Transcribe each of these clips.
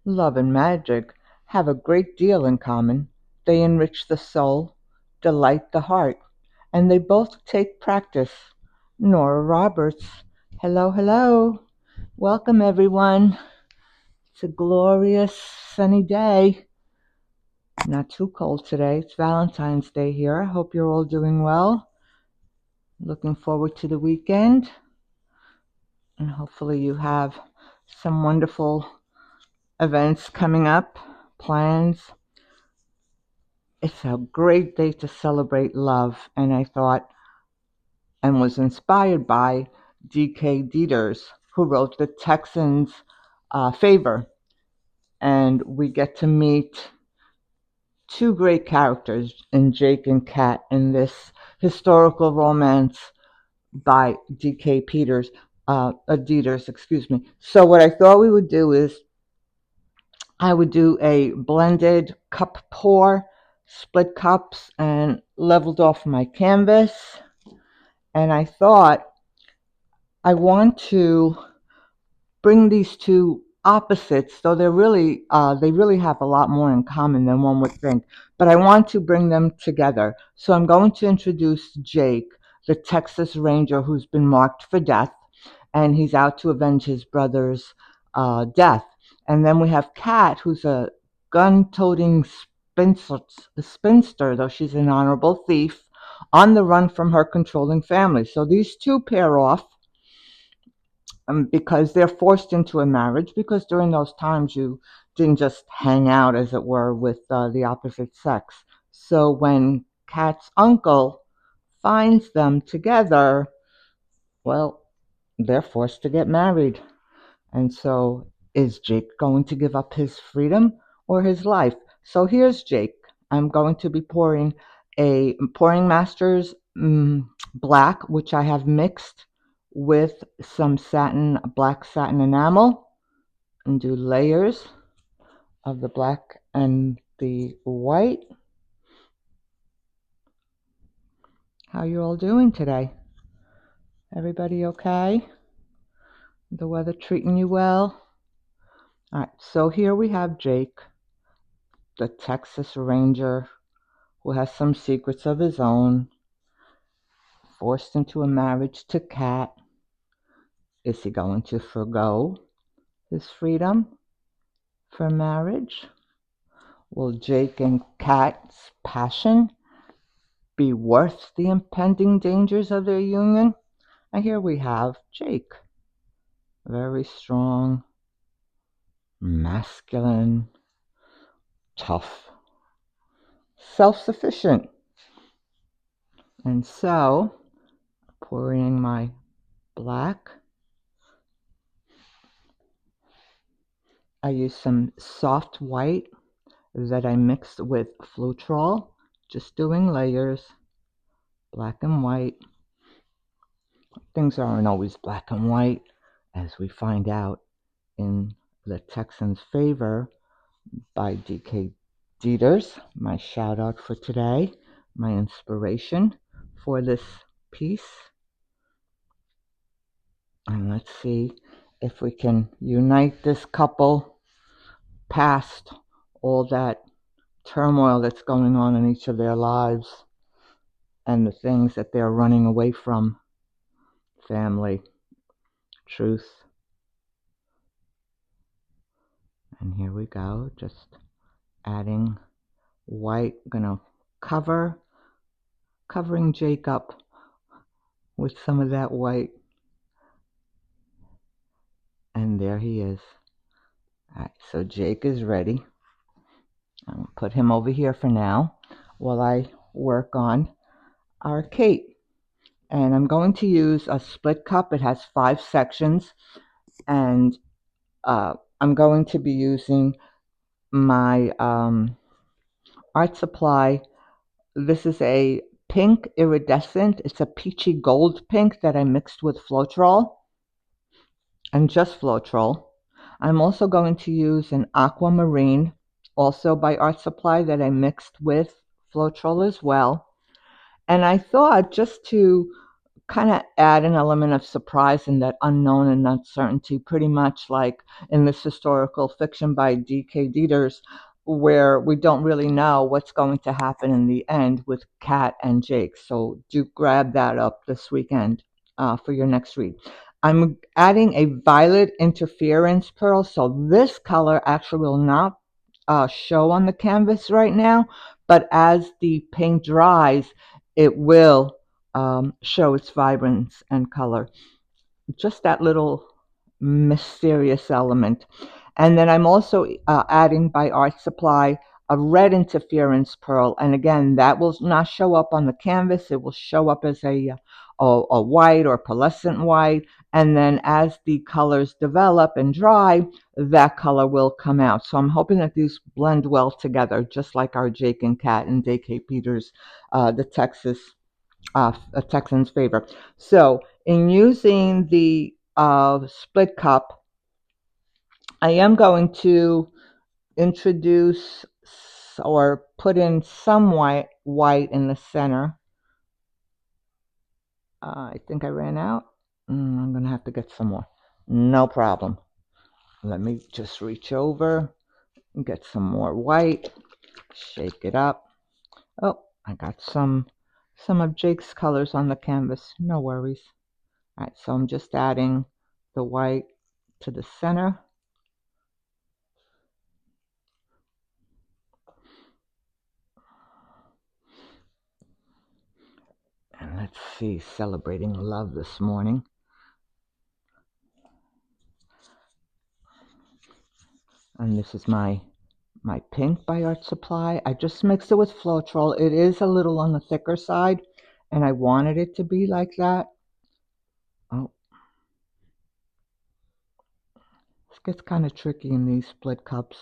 Love and magic have a great deal in common. They enrich the soul, delight the heart, and they both take practice. Nora Roberts. Hello, hello. Welcome, everyone. It's a glorious sunny day. Not too cold today. It's Valentine's Day here. I hope you're all doing well. Looking forward to the weekend. And hopefully, you have some wonderful events coming up, plans. It's a great day to celebrate love, and I thought and was inspired by D.K. Deters, who wrote the Texans' Favor. And we get to meet two great characters in Jake and Kat in this historical romance by D.K. Deters, excuse me. So what I thought we would do is I would do a blended cup pour, split cups, and leveled off my canvas. And I thought I want to bring these two opposites, though they really have a lot more in common than one would think. But I want to bring them together. So I'm going to introduce Jake, the Texas Ranger who's been marked for death, and he's out to avenge his brother's death. And then we have Kat, who's a gun-toting spinster, though she's an honorable thief, on the run from her controlling family. So these two pair off because they're forced into a marriage, because during those times you didn't just hang out, as it were, with the opposite sex. So when Kat's uncle finds them together, well, they're forced to get married. And so is Jake going to give up his freedom or his life? So here's Jake. I'm going to be pouring a pouring masters black, which I have mixed with some black satin enamel, and do layers of the black and the white. How you all doing today? Everybody okay? The weather treating you well? All right, so here we have Jake, the Texas Ranger, who has some secrets of his own, forced into a marriage to Kat. Is he going to forgo his freedom for marriage? Will Jake and Kat's passion be worth the impending dangers of their union? And here we have Jake, very strong, masculine, tough, self-sufficient. And so, pouring my black, I use some soft white that I mixed with Flutrol, just doing layers, black and white. Things aren't always black and white, as we find out in the Texans' Favor by D.K. Deters, my shout out for today, my inspiration for this piece. And let's see if we can unite this couple past all that turmoil that's going on in each of their lives and the things that they're running away from. Family, truth. And here we go, just adding white. Gonna covering Jake up with some of that white. And there he is. All right, so Jake is ready. I'm gonna put him over here for now while I work on our Kate. And I'm going to use a split cup. It has 5 sections, and I'm going to be using my Art Supply. This is a pink iridescent. It's a peachy gold pink that I mixed with Flutrol, and just Flutrol. I'm also going to use an aquamarine, also by Art Supply, that I mixed with Flutrol as well. And I thought, just to kind of add an element of surprise and that unknown and uncertainty, pretty much like in this historical fiction by D.K. Deters, where we don't really know what's going to happen in the end with Kat and Jake. So do grab that up this weekend for your next read. I'm adding a violet interference pearl, so this color actually will not show on the canvas right now, but as the paint dries, it will show its vibrance and color. Just that little mysterious element. And then I'm also adding by Art Supply a red interference pearl. And again, that will not show up on the canvas. It will show up as a white or pearlescent white. And then as the colors develop and dry, that color will come out. So I'm hoping that these blend well together, just like our Jake and Kat and D.K. Peters, the a Texan's favor. So in using the split cup, I am going to introduce or put in some white in the center. I think I ran out. I'm going to have to get some more. No problem. Let me just reach over and get some more white. Shake it up. Oh, I got some of Jake's colors on the canvas. No worries. All right, so I'm just adding the white to the center. And let's see, celebrating love this morning. And this is my pink by Art Supply. I just mixed it with Flutrol. It is a little on the thicker side, and I wanted it to be like that. Oh, this gets kind of tricky in these split cups.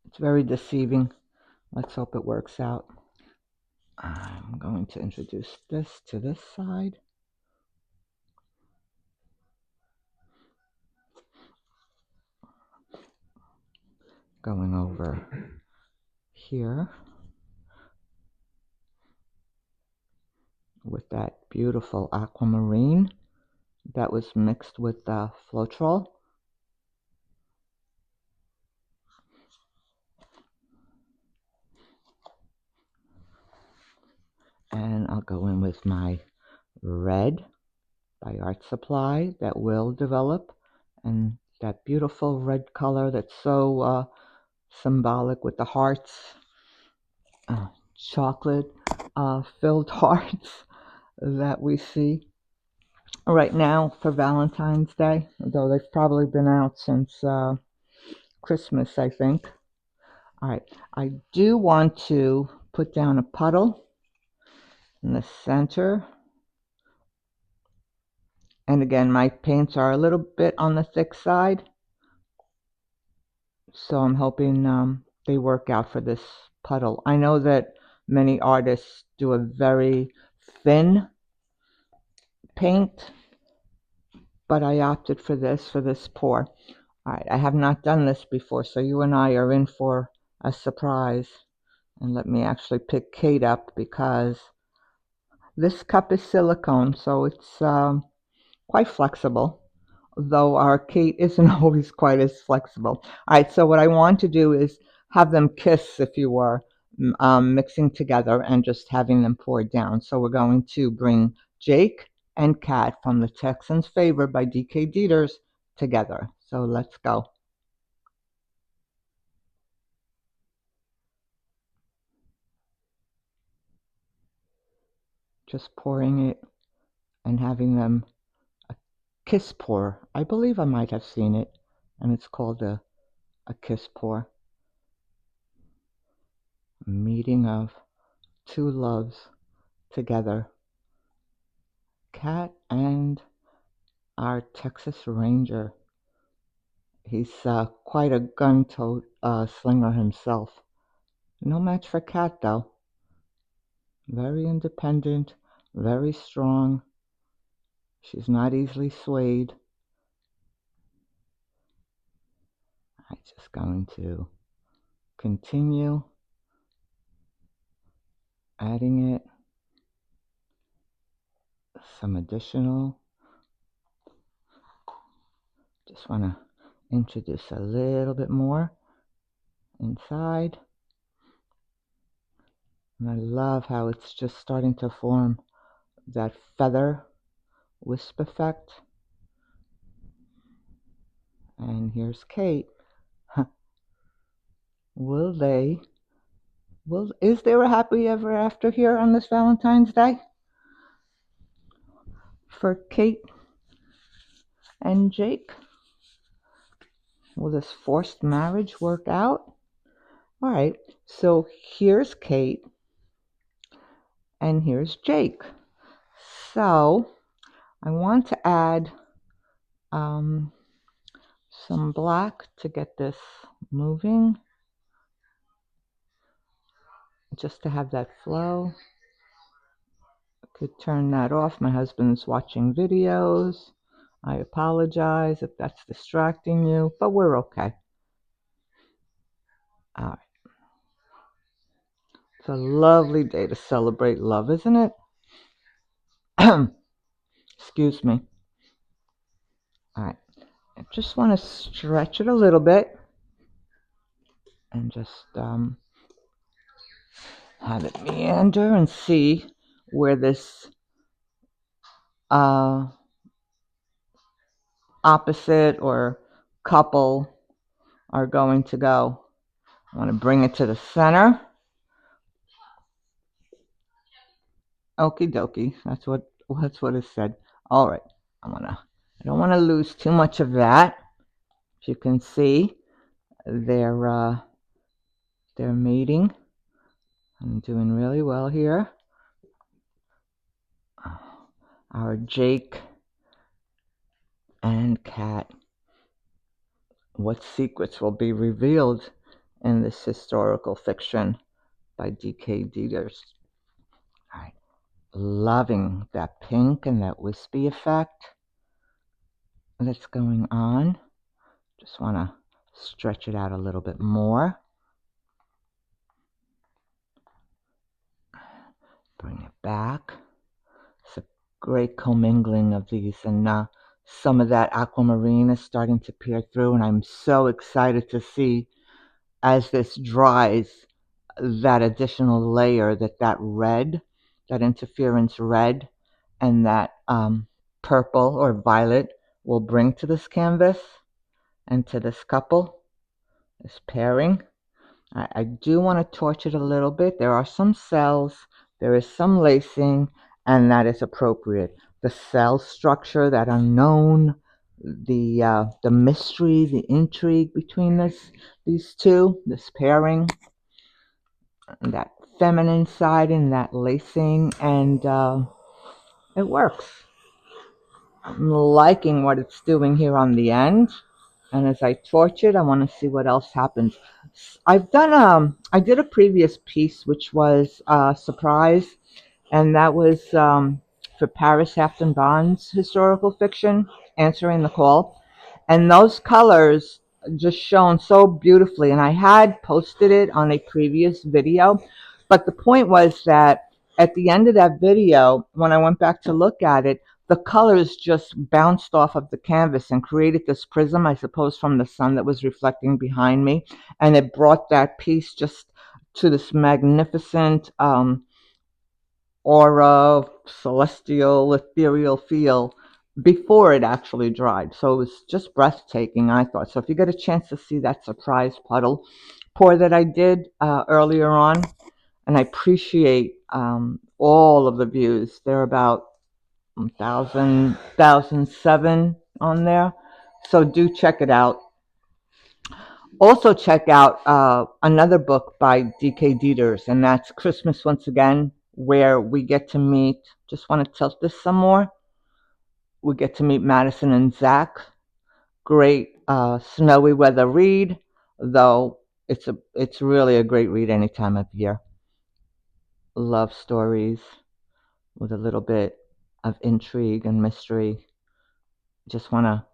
It's very deceiving. Let's hope it works out. I'm going to introduce this to this side. Going over here with that beautiful aquamarine that was mixed with the Flutrol. And I'll go in with my red by Art Supply that will develop, and that beautiful red color that's so symbolic with the hearts, chocolate filled hearts that we see right now for Valentine's Day, though they've probably been out since Christmas, I think. All right, I do want to put down a puddle in the center. And again, my paints are a little bit on the thick side, so I'm hoping they work out for this puddle. I know that many artists do a very thin paint, but I opted for this pour. All right, I have not done this before, so you and I are in for a surprise. And let me actually pick Kate up, because this cup is silicone, so it's quite flexible, though our Kate isn't always quite as flexible. All right, so what I want to do is have them kiss, if you were, mixing together and just having them poured down. So we're going to bring Jake and Kat from the Texan's Favor by D.K. Deters together. So let's go. Just pouring it and having them kiss pour. I believe I might have seen it, and it's called a kiss pour. Meeting of two loves together. Kat and our Texas Ranger. He's quite a gun-tote slinger himself. No match for Kat, though. Very independent, very strong. She's not easily swayed. I'm just going to continue adding it some additional. Just want to introduce a little bit more inside. And I love how it's just starting to form that feather wisp effect. And here's Kate. Is there a happy ever after here on this Valentine's Day for Kate and Jake? Will this forced marriage work out? All right, so here's Kate and here's Jake. So I want to add some black to get this moving, just to have that flow. I could turn that off. My husband's watching videos. I apologize if that's distracting you, but we're okay. All right. It's a lovely day to celebrate love, isn't it? Excuse me. All right. I just want to stretch it a little bit and just have it meander and see where this opposite or couple are going to go. I want to bring it to the center. Okie dokie. That's what it said. All right. I don't want to lose too much of that. As you can see, they're mating. I'm doing really well here. Our Jake and Cat. What secrets will be revealed in this historical fiction by D.K. Deters? All right. Loving that pink and that wispy effect that's going on. Just want to stretch it out a little bit more. Bring it back. It's a great commingling of these, and some of that aquamarine is starting to peer through, and I'm so excited to see as this dries that additional layer that red, that interference red, and that purple or violet will bring to this canvas and to this couple, this pairing. I do want to torch it a little bit. There are some cells, there is some lacing, and that is appropriate. The cell structure, that unknown, the mystery, the intrigue between these two, this pairing, that feminine side and that lacing, and it works. I'm liking what it's doing here on the end, and as I torch it, I want to see what else happens. I did a previous piece which was a surprise, and that was for Paris Hampton Bond's historical fiction, Answering the Call. And those colors just shone so beautifully. And I had posted it on a previous video. But the point was that at the end of that video, when I went back to look at it, the colors just bounced off of the canvas and created this prism, I suppose, from the sun that was reflecting behind me. And it brought that piece just to this magnificent aura, celestial, ethereal feel before it actually dried. So it was just breathtaking, I thought. So if you get a chance to see that surprise puddle pour that I did earlier on, and I appreciate all of the views. There are about 1,007 on there. So do check it out. Also check out another book by D.K. Deters, and that's Christmas Once Again, where we get to meet, just want to tilt this some more, we get to meet Madison and Zach. Great snowy weather read, though it's really a great read any time of year. Love stories with a little bit of intrigue and mystery. Just want to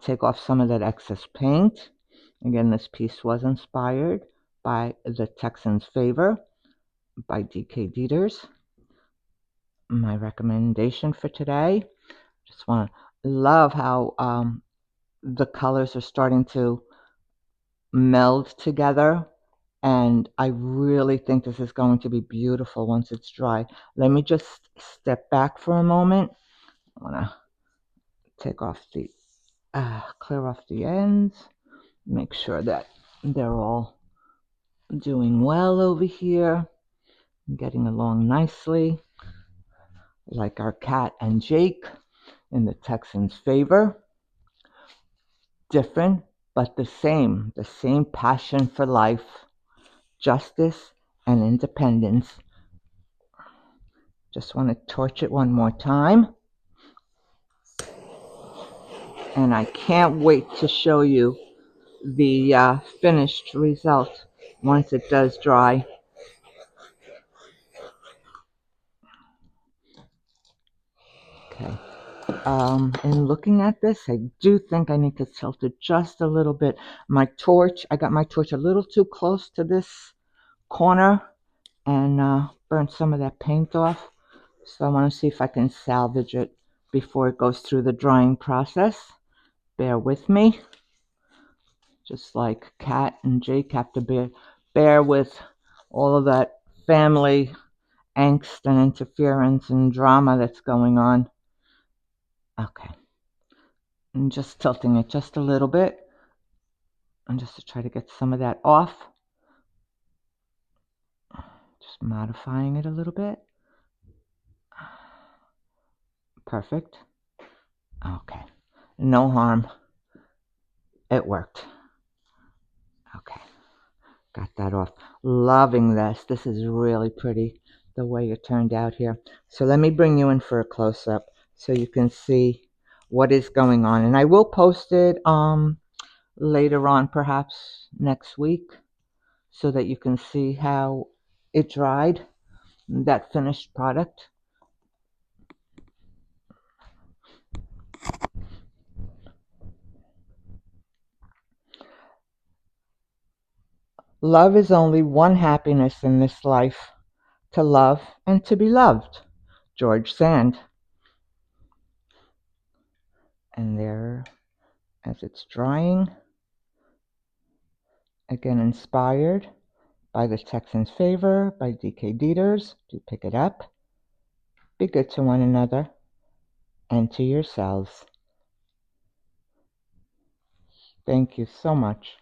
take off some of that excess paint. Again, this piece was inspired by The Texan's Favor by D.K. Deters. my recommendation for today. Just want to love how the colors are starting to meld together, and I really think this is going to be beautiful once it's dry. Let me just step back for a moment. I want to take off the clear off the ends, make sure that they're all doing well over here, getting along nicely, like our cat and Jake in the Texans' favor. Different, but the same passion for life, justice, and independence. Just want to torch it one more time. And I can't wait to show you the finished result once it does dry. Okay. In looking at this, I do think I need to tilt it just a little bit. I got my torch a little too close to this corner and burnt some of that paint off. So I want to see if I can salvage it before it goes through the drying process. Bear with me. Just like Kat and Jake have to bear with all of that family angst and interference and drama that's going on. Okay. I'm just tilting it just a little bit. And just to try to get some of that off. Just modifying it a little bit. Perfect. Okay. No harm. It worked. Okay. Got that off. Loving this. This is really pretty the way it turned out here. So let me bring you in for a close-up so you can see what is going on. And I will post it later on, perhaps next week, so that you can see how it dried, that finished product. Love is only one happiness in this life, to love and to be loved. George Sand. And there, as it's drying, again inspired by the Texan's favor, by DK Deters. Do pick it up. Be good to one another and to yourselves. Thank you so much.